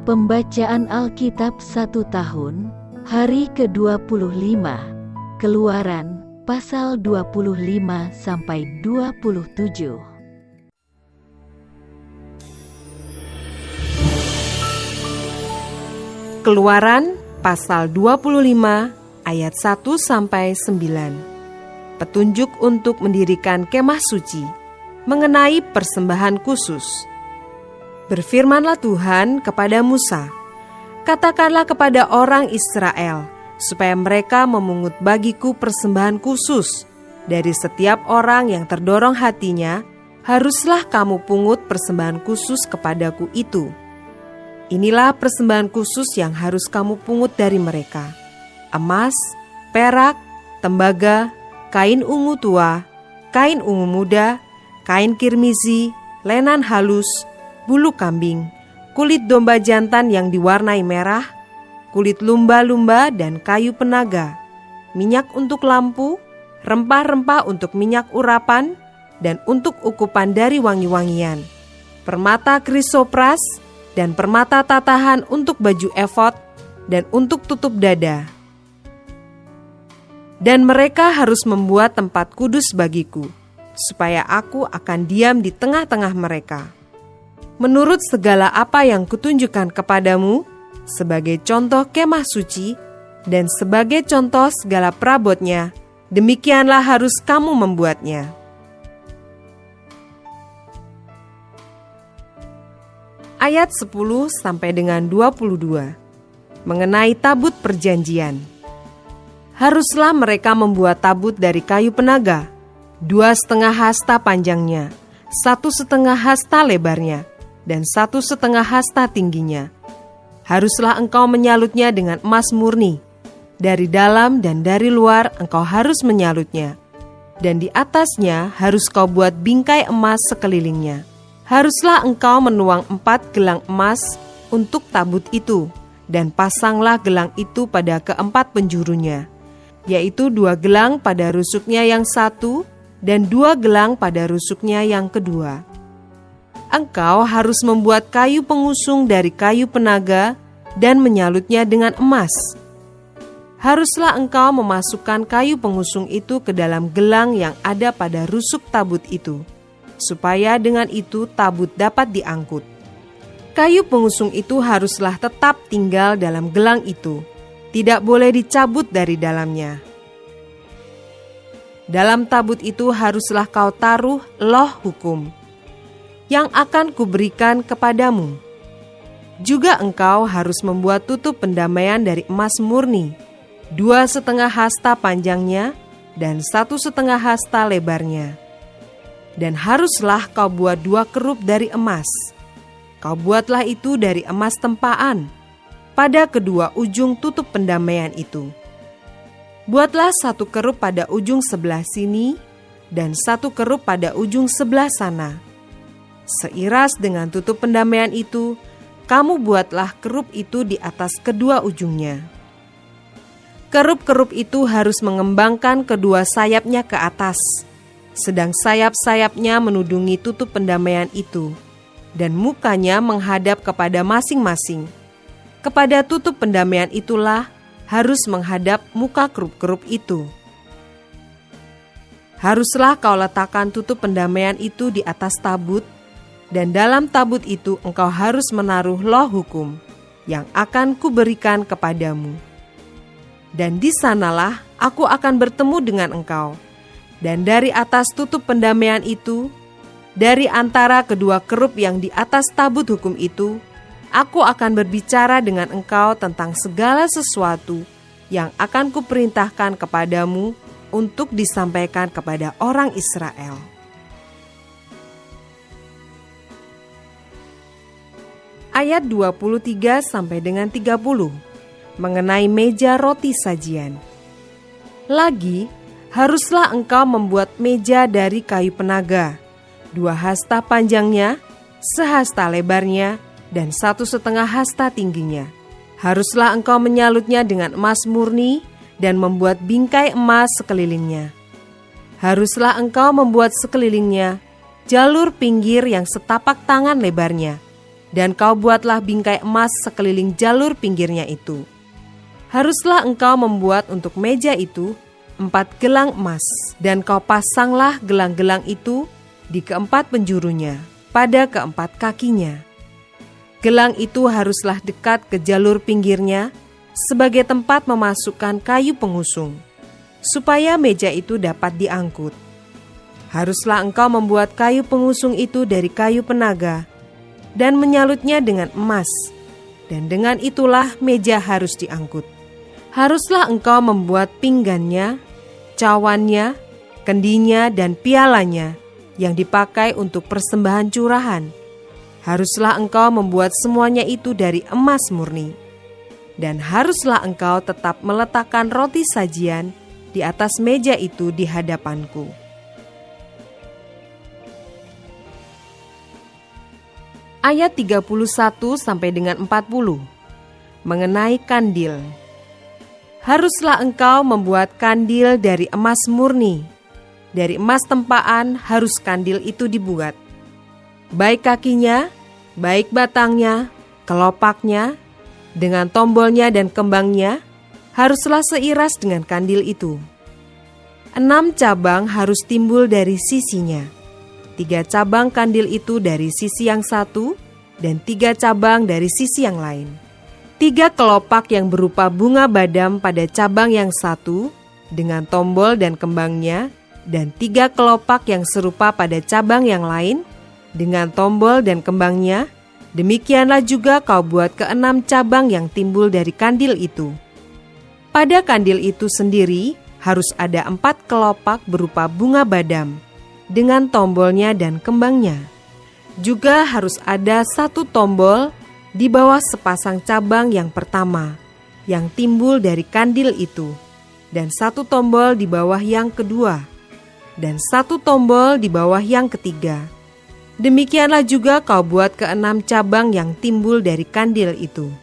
Pembacaan Alkitab 1 tahun, hari ke-25, Keluaran, pasal 25 sampai 27. Keluaran, pasal 25, ayat 1 sampai 9. Petunjuk untuk mendirikan kemah suci, mengenai persembahan khusus. Berfirmanlah Tuhan kepada Musa, katakanlah kepada orang Israel, supaya mereka memungut bagiku persembahan khusus. Dari setiap orang yang terdorong hatinya, haruslah kamu pungut persembahan khusus kepadaku itu. Inilah persembahan khusus yang harus kamu pungut dari mereka: emas, perak, tembaga, kain ungu tua, kain ungu muda, kain kirmizi, lenan halus, bulu kambing, kulit domba jantan yang diwarnai merah, kulit lumba-lumba dan kayu penaga, minyak untuk lampu, rempah-rempah untuk minyak urapan, dan untuk ukupan dari wangi-wangian, permata krisopras, dan permata tatahan untuk baju efod, dan untuk tutup dada. Dan mereka harus membuat tempat kudus bagiku, supaya aku akan diam di tengah-tengah mereka. Menurut segala apa yang kutunjukkan kepadamu, sebagai contoh kemah suci, dan sebagai contoh segala perabotnya, demikianlah harus kamu membuatnya. Ayat 10 sampai dengan 22, mengenai tabut perjanjian. Haruslah mereka membuat tabut dari kayu penaga, 2,5 hasta panjangnya, 1,5 hasta lebarnya, dan 1,5 hasta tingginya. Haruslah engkau menyalutnya dengan emas murni. Dari dalam dan dari luar engkau harus menyalutnya. Dan di atasnya harus kau buat bingkai emas sekelilingnya. Haruslah engkau menuang 4 gelang emas untuk tabut itu, dan pasanglah gelang itu pada keempat penjurunya, yaitu 2 gelang pada rusuknya yang satu, dan 2 gelang pada rusuknya yang kedua. Engkau harus membuat kayu pengusung dari kayu penaga dan menyalutnya dengan emas. Haruslah engkau memasukkan kayu pengusung itu ke dalam gelang yang ada pada rusuk tabut itu, supaya dengan itu tabut dapat diangkut. Kayu pengusung itu haruslah tetap tinggal dalam gelang itu, tidak boleh dicabut dari dalamnya. Dalam tabut itu haruslah kau taruh loh hukum, yang akan kuberikan kepadamu. Juga engkau harus membuat tutup pendamaian dari emas murni, 2,5 hasta panjangnya, dan 1,5 hasta lebarnya. Dan haruslah kau buat 2 kerup dari emas. Kau buatlah itu dari emas tempaan, pada kedua ujung tutup pendamaian itu. Buatlah 1 kerup pada ujung sebelah sini, dan 1 kerup pada ujung sebelah sana. Seiras dengan tutup pendamaian itu, kamu buatlah kerup itu di atas kedua ujungnya. Kerup-kerup itu harus mengembangkan kedua sayapnya ke atas, sedang sayap-sayapnya menudungi tutup pendamaian itu, dan mukanya menghadap kepada masing-masing. Kepada tutup pendamaian itulah harus menghadap muka kerup-kerup itu. Haruslah kau letakkan tutup pendamaian itu di atas tabut, dan dalam tabut itu engkau harus menaruh loh hukum yang akan kuberikan kepadamu. Dan di sanalah aku akan bertemu dengan engkau, dan dari atas tutup pendamaian itu, dari antara kedua kerup yang di atas tabut hukum itu, aku akan berbicara dengan engkau tentang segala sesuatu yang akan kuperintahkan kepadamu untuk disampaikan kepada orang Israel. Ayat 23 sampai dengan 30, mengenai meja roti sajian. Lagi, haruslah engkau membuat meja dari kayu penaga, 2 hasta panjangnya, 1 hasta lebarnya, dan 1,5 hasta tingginya. Haruslah engkau menyalutnya dengan emas murni dan membuat bingkai emas sekelilingnya. Haruslah engkau membuat sekelilingnya jalur pinggir yang setapak tangan lebarnya, dan kau buatlah bingkai emas sekeliling jalur pinggirnya itu. Haruslah engkau membuat untuk meja itu 4 gelang emas, dan kau pasanglah gelang-gelang itu di keempat penjurunya, pada keempat kakinya. Gelang itu haruslah dekat ke jalur pinggirnya sebagai tempat memasukkan kayu pengusung, supaya meja itu dapat diangkut. Haruslah engkau membuat kayu pengusung itu dari kayu penaga dan menyalutnya dengan emas, dan dengan itulah meja harus diangkut. Haruslah engkau membuat pinggannya, cawannya, kendinya, dan pialanya yang dipakai untuk persembahan curahan. Haruslah engkau membuat semuanya itu dari emas murni. Dan haruslah engkau tetap meletakkan roti sajian di atas meja itu di hadapanku. Ayat 31 sampai dengan 40 mengenai kandil. Haruslah engkau membuat kandil dari emas murni. Dari emas tempaan harus kandil itu dibuat. Baik kakinya, baik batangnya, kelopaknya, dengan tombolnya dan kembangnya, haruslah seiras dengan kandil itu. 6 cabang harus timbul dari sisinya. 3 cabang kandil itu dari sisi yang satu, dan 3 cabang dari sisi yang lain. 3 kelopak yang berupa bunga badam pada cabang yang satu, dengan tombol dan kembangnya, dan 3 kelopak yang serupa pada cabang yang lain, dengan tombol dan kembangnya. Demikianlah juga kau buat ke-6 cabang yang timbul dari kandil itu. Pada kandil itu sendiri harus ada 4 kelopak berupa bunga badam, dengan tombolnya dan kembangnya. Juga harus ada 1 tombol di bawah sepasang cabang yang pertama, yang timbul dari kandil itu, dan 1 tombol di bawah yang kedua, dan 1 tombol di bawah yang ketiga. Demikianlah juga kau buat ke-6 cabang yang timbul dari kandil itu.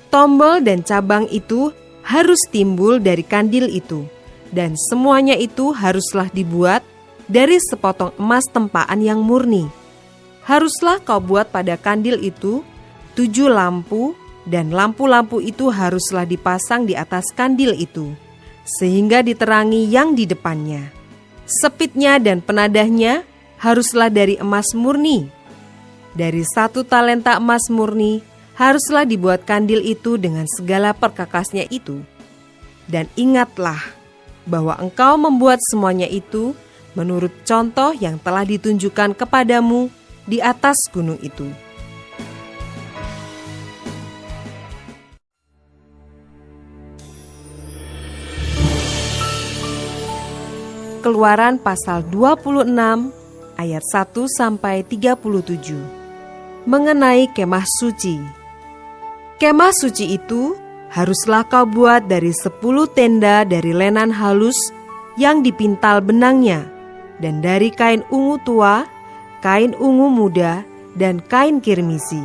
Tombol dan cabang itu harus timbul dari kandil itu, dan semuanya itu haruslah dibuat dari sepotong emas tempaan yang murni. Haruslah kau buat pada kandil itu 7 lampu, dan lampu-lampu itu haruslah dipasang di atas kandil itu, sehingga diterangi yang di depannya. Sepitnya dan penadahnya haruslah dari emas murni. Dari 1 talenta emas murni haruslah dibuat kandil itu dengan segala perkakasnya itu. Dan ingatlah bahwa engkau membuat semuanya itu menurut contoh yang telah ditunjukkan kepadamu di atas gunung itu. Keluaran pasal 26 ayat 1 sampai 37 mengenai kemah suci. Kemah suci itu haruslah kau buat dari 10 tenda dari lenan halus yang dipintal benangnya, dan dari kain ungu tua, kain ungu muda, dan kain kirmisi,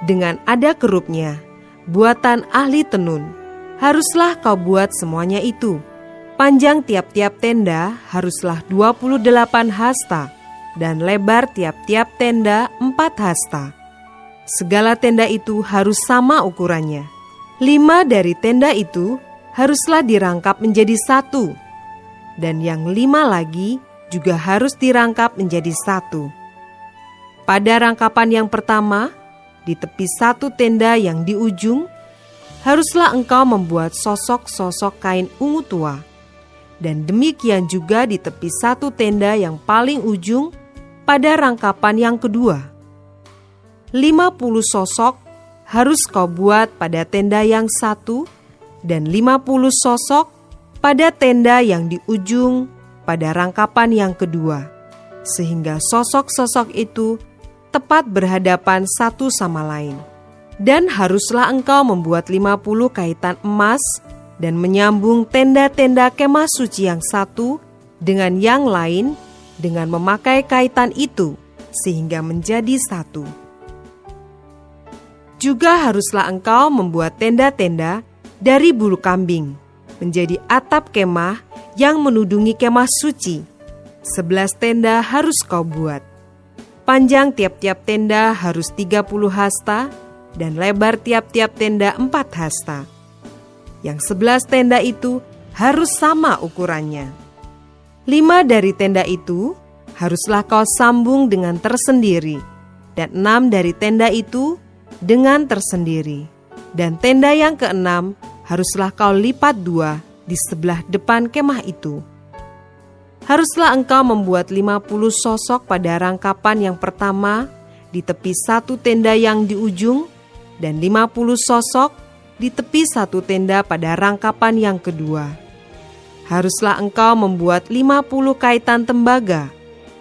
dengan ada kerupnya, buatan ahli tenun. Haruslah kau buat semuanya itu. Panjang tiap-tiap tenda haruslah 28 hasta, dan lebar tiap-tiap tenda 4 hasta. Segala tenda itu harus sama ukurannya. 5 dari tenda itu haruslah dirangkap menjadi 1, dan yang 5 lagi juga harus dirangkap menjadi 1. Pada rangkapan yang pertama, di tepi 1 tenda yang di ujung, haruslah engkau membuat sosok-sosok kain ungu tua. Dan demikian juga di tepi 1 tenda yang paling ujung pada rangkapan yang kedua. 50 sosok harus kau buat pada tenda yang satu, dan 50 sosok pada tenda yang di ujung pada rangkapan yang kedua, sehingga sosok-sosok itu tepat berhadapan satu sama lain. Dan haruslah engkau membuat 50 kaitan emas dan menyambung tenda-tenda kemah suci yang satu dengan yang lain dengan memakai kaitan itu, sehingga menjadi satu. Juga haruslah engkau membuat tenda-tenda dari bulu kambing, menjadi atap kemah yang menudungi kemah suci. 11 tenda harus kau buat. Panjang tiap-tiap tenda harus 30 hasta dan lebar tiap-tiap tenda 4 hasta. Yang 11 tenda itu harus sama ukurannya. 5 dari tenda itu haruslah kau sambung dengan tersendiri, dan 6 dari tenda itu dengan tersendiri. Dan tenda yang ke-6 haruslah kau lipat 2 di sebelah depan kemah itu. Haruslah engkau membuat 50 sosok pada rangkapan yang pertama di tepi satu tenda yang di ujung, dan 50 sosok di tepi satu tenda pada rangkapan yang kedua. Haruslah engkau membuat 50 kaitan tembaga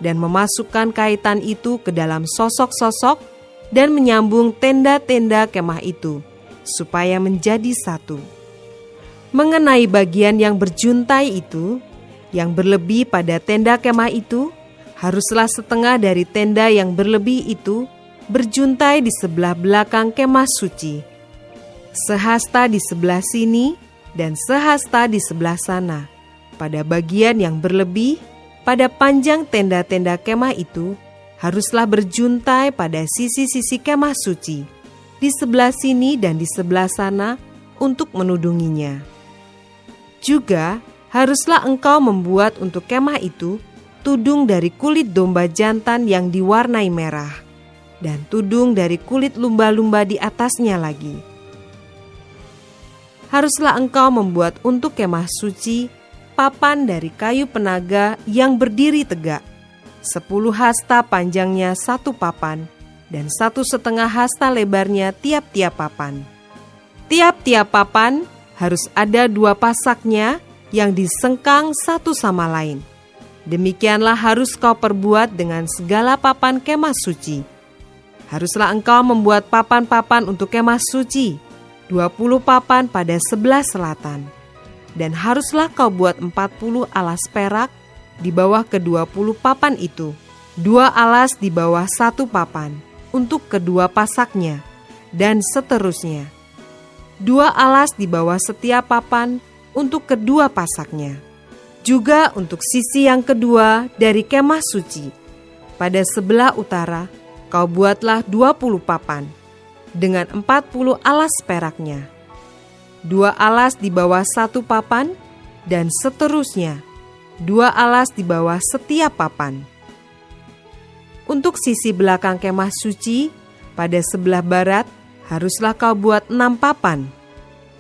dan memasukkan kaitan itu ke dalam sosok-sosok dan menyambung tenda-tenda kemah itu, supaya menjadi satu. Mengenai bagian yang berjuntai itu, yang berlebih pada tenda kemah itu, haruslah setengah dari tenda yang berlebih itu berjuntai di sebelah belakang kemah suci. Sehasta di sebelah sini dan sehasta di sebelah sana. Pada bagian yang berlebih, pada panjang tenda-tenda kemah itu, haruslah berjuntai pada sisi-sisi kemah suci, di sebelah sini dan di sebelah sana untuk menudunginya. Juga, haruslah engkau membuat untuk kemah itu tudung dari kulit domba jantan yang diwarnai merah, dan tudung dari kulit lumba-lumba di atasnya lagi. Haruslah engkau membuat untuk kemah suci papan dari kayu penaga yang berdiri tegak, 10 hasta panjangnya satu papan, dan 1,5 hasta lebarnya tiap-tiap papan. Tiap-tiap papan harus ada 2 pasaknya yang disengkang satu sama lain. Demikianlah harus kau perbuat dengan segala papan kemah suci. Haruslah engkau membuat papan-papan untuk kemah suci, 20 papan pada sebelah selatan. Dan haruslah kau buat 40 alas perak di bawah ke-20 papan itu, 2 alas di bawah 1 papan untuk kedua pasaknya, dan seterusnya. 2 alas di bawah setiap papan untuk kedua pasaknya. Juga untuk sisi yang kedua dari kemah suci, pada sebelah utara, kau buatlah 20 papan, dengan 40 alas peraknya. 2 alas di bawah 1 papan, dan seterusnya, 2 alas di bawah setiap papan. Untuk sisi belakang kemah suci, pada sebelah barat, haruslah kau buat 6 papan.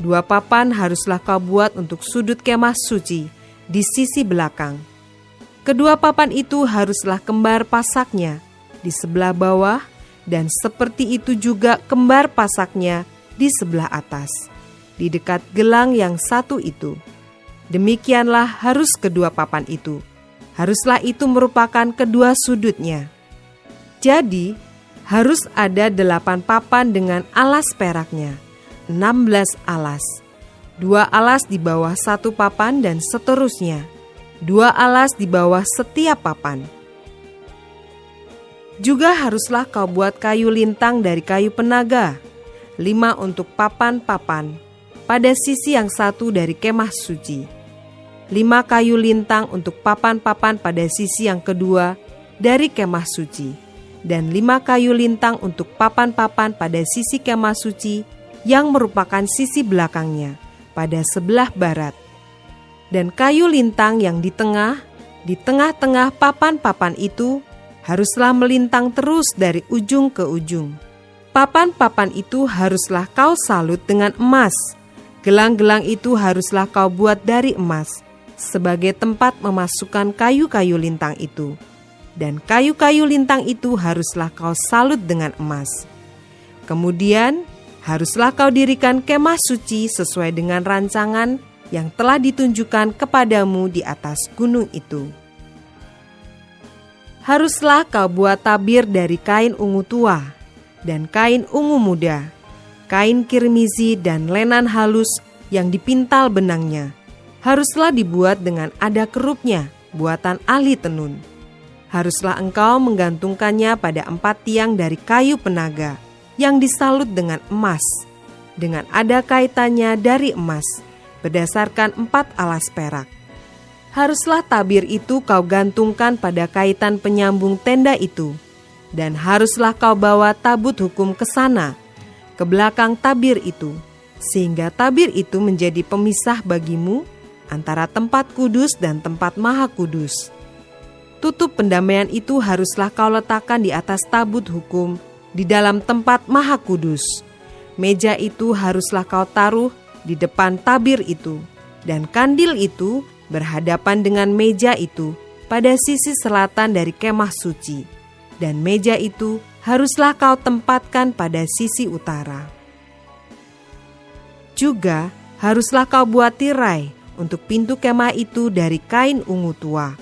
2 papan haruslah kau buat untuk sudut kemah suci di sisi belakang. Kedua papan itu haruslah kembar pasaknya di sebelah bawah, dan seperti itu juga kembar pasaknya di sebelah atas, di dekat gelang yang satu itu. Demikianlah harus kedua papan itu. Haruslah itu merupakan kedua sudutnya. Jadi, harus ada 8 papan dengan alas peraknya, 16 alas. 2 alas di bawah 1 papan dan seterusnya. 2 alas di bawah setiap papan. Juga haruslah kau buat kayu lintang dari kayu penaga, 5 untuk papan-papan, pada sisi yang satu dari kemah suci. 5 kayu lintang untuk papan-papan pada sisi yang kedua dari kemah suci. Dan 5 kayu lintang untuk papan-papan pada sisi kemah suci yang merupakan sisi belakangnya, pada sebelah barat. Dan kayu lintang yang di tengah-tengah papan-papan itu, haruslah melintang terus dari ujung ke ujung. Papan-papan itu haruslah kau salut dengan emas. Gelang-gelang itu haruslah kau buat dari emas, sebagai tempat memasukkan kayu-kayu lintang itu. Dan kayu-kayu lintang itu haruslah kau salut dengan emas. Kemudian, haruslah kau dirikan kemah suci sesuai dengan rancangan yang telah ditunjukkan kepadamu di atas gunung itu. Haruslah kau buat tabir dari kain ungu tua, dan kain ungu muda, kain kirmizi dan lenan halus yang dipintal benangnya. Haruslah dibuat dengan ada kerupnya, buatan ahli tenun. Haruslah engkau menggantungkannya pada 4 tiang dari kayu penaga, yang disalut dengan emas, dengan ada kaitannya dari emas, berdasarkan 4 alas perak. Haruslah tabir itu kau gantungkan pada kaitan penyambung tenda itu, Dan haruslah kau bawa tabut hukum ke sana, ke belakang tabir itu, sehingga tabir itu menjadi pemisah bagimu antara tempat kudus dan tempat maha kudus. Tutup pendamaian itu haruslah kau letakkan di atas tabut hukum di dalam tempat maha kudus. Meja itu haruslah kau taruh di depan tabir itu, dan kandil itu berhadapan dengan meja itu pada sisi selatan dari kemah suci. Dan meja itu haruslah kau tempatkan pada sisi utara. Juga haruslah kau buat tirai untuk pintu kemah itu dari kain ungu tua,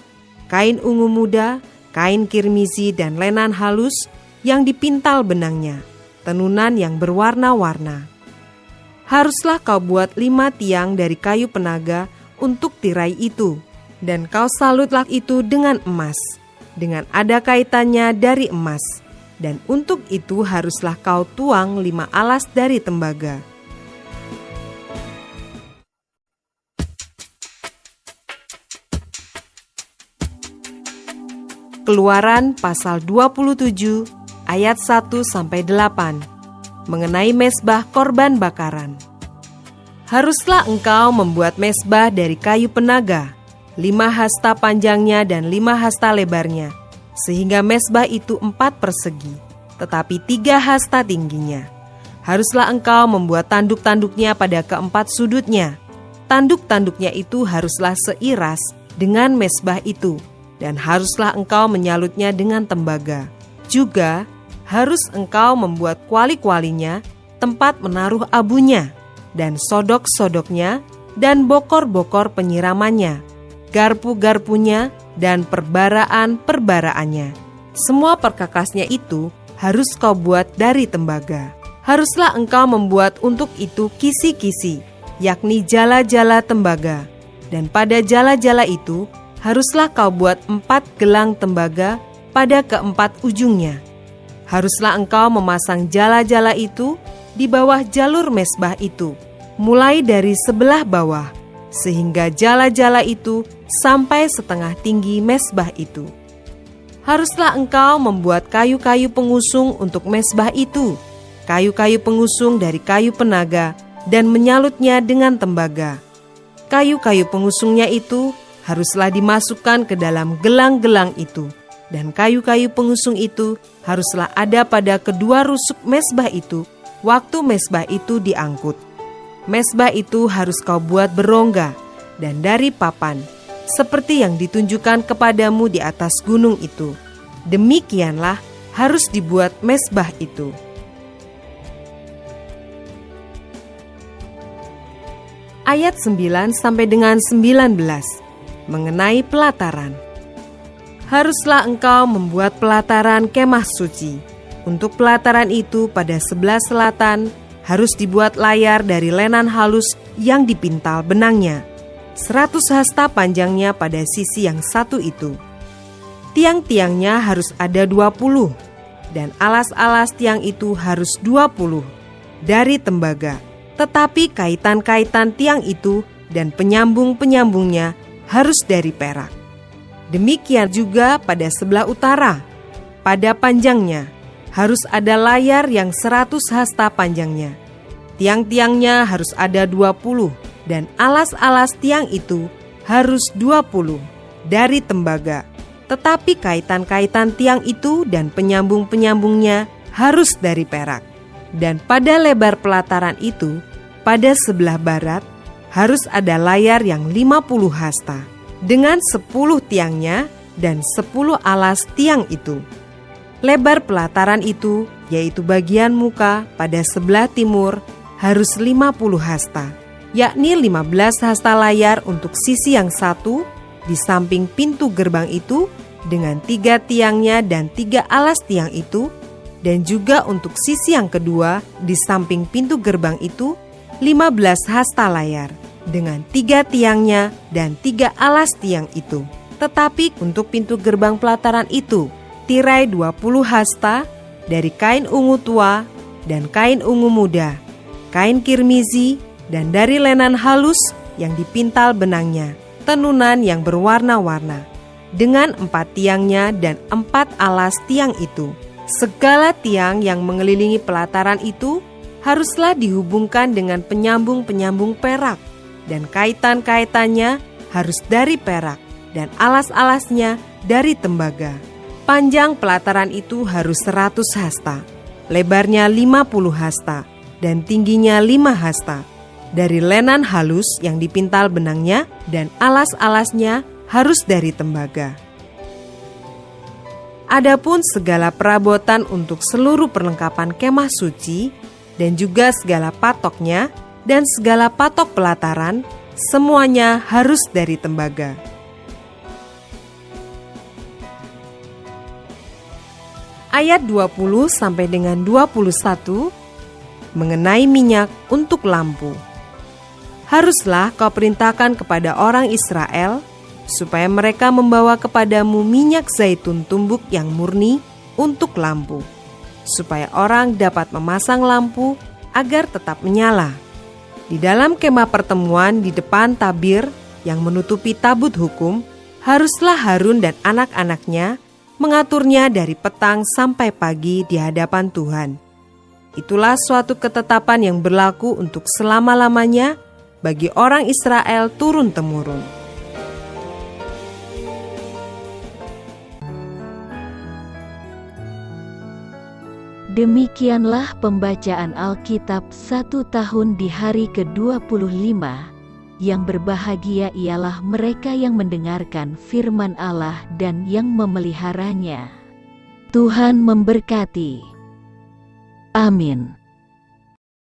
kain ungu muda, kain kirmizi dan lenan halus yang dipintal benangnya, tenunan yang berwarna-warna. Haruslah kau buat 5 tiang dari kayu penaga untuk tirai itu, dan kau salutlah itu dengan emas, dengan ada kaitannya dari emas, dan untuk itu haruslah kau tuang 5 alas dari tembaga. Keluaran pasal 27 ayat 1-8 mengenai mezbah korban bakaran. Haruslah engkau membuat mezbah dari kayu penaga, 5 hasta panjangnya dan 5 hasta lebarnya, sehingga mezbah itu 4 persegi, tetapi 3 hasta tingginya. Haruslah engkau membuat tanduk-tanduknya pada keempat sudutnya. Tanduk-tanduknya itu haruslah seiras dengan mezbah itu, dan haruslah engkau menyalutnya dengan tembaga. Juga harus engkau membuat kuali-kualinya, tempat menaruh abunya, dan sodok-sodoknya, dan bokor-bokor penyiramannya, garpu-garpunya, dan perbaraan-perbaraannya. Semua perkakasnya itu harus kau buat dari tembaga. Haruslah engkau membuat untuk itu kisi-kisi, yakni jala-jala tembaga. Dan pada jala-jala itu haruslah kau buat 4 gelang tembaga pada keempat ujungnya. Haruslah engkau memasang jala-jala itu di bawah jalur mezbah itu, mulai dari sebelah bawah, sehingga jala-jala itu sampai setengah tinggi mezbah itu. Haruslah engkau membuat kayu-kayu pengusung untuk mezbah itu, kayu-kayu pengusung dari kayu penaga, dan menyalutnya dengan tembaga. Kayu-kayu pengusungnya itu haruslah dimasukkan ke dalam gelang-gelang itu, dan kayu-kayu pengusung itu haruslah ada pada kedua rusuk mezbah itu waktu mezbah itu diangkut. Mezbah itu harus kau buat berongga dan dari papan, seperti yang ditunjukkan kepadamu di atas gunung itu. Demikianlah harus dibuat mezbah itu. Ayat 9 sampai dengan 19 mengenai pelataran. Haruslah engkau membuat pelataran kemah suci. Untuk pelataran itu pada sebelah selatan harus dibuat layar dari lenan halus yang dipintal benangnya, 100 hasta panjangnya pada sisi yang satu itu. Tiang-tiangnya harus ada 20, dan alas-alas tiang itu harus 20 dari tembaga. Tetapi kaitan-kaitan tiang itu dan penyambung-penyambungnya harus dari perak. Demikian juga pada sebelah utara, pada panjangnya harus ada layar yang 100 hasta panjangnya. Tiang-tiangnya harus ada 20, dan alas-alas tiang itu harus 20 dari tembaga. Tetapi kaitan-kaitan tiang itu dan penyambung-penyambungnya harus dari perak. Dan pada lebar pelataran itu, pada sebelah barat, harus ada layar yang 50 hasta, dengan 10 tiangnya dan 10 alas tiang itu. Lebar pelataran itu, yaitu bagian muka pada sebelah timur, harus 50 hasta, yakni 15 hasta layar untuk sisi yang satu di samping pintu gerbang itu, dengan 3 tiangnya dan 3 alas tiang itu, dan juga untuk sisi yang kedua di samping pintu gerbang itu, 15 hasta layar, dengan 3 tiangnya dan 3 alas tiang itu. Tetapi untuk pintu gerbang pelataran itu, tirai 20 hasta dari kain ungu tua dan kain ungu muda, kain kirmizi, dan dari lenan halus yang dipintal benangnya, tenunan yang berwarna-warna, dengan 4 tiangnya dan 4 alas tiang itu, Segala tiang yang mengelilingi pelataran itu haruslah dihubungkan dengan penyambung-penyambung perak, dan kaitan-kaitannya harus dari perak, dan alas-alasnya dari tembaga. Panjang pelataran itu harus 100 hasta, lebarnya 50 hasta, dan tingginya 5 hasta, dari lenan halus yang dipintal benangnya, dan alas-alasnya harus dari tembaga. Adapun segala perabotan untuk seluruh perlengkapan kemah suci, dan juga segala patoknya, dan segala patok pelataran, semuanya harus dari tembaga. Ayat 20 sampai dengan 21 mengenai minyak untuk lampu. Haruslah kau perintahkan kepada orang Israel supaya mereka membawa kepadamu minyak zaitun tumbuk yang murni untuk lampu, supaya orang dapat memasang lampu agar tetap menyala. Di dalam kemah pertemuan di depan tabir yang menutupi tabut hukum, haruslah Harun dan anak-anaknya mengaturnya dari petang sampai pagi di hadapan Tuhan. Itulah suatu ketetapan yang berlaku untuk selama-lamanya bagi orang Israel turun-temurun. Demikianlah pembacaan Alkitab 1 tahun di hari ke-25. Yang berbahagia ialah mereka yang mendengarkan firman Allah dan yang memeliharanya. Tuhan memberkati. Amin.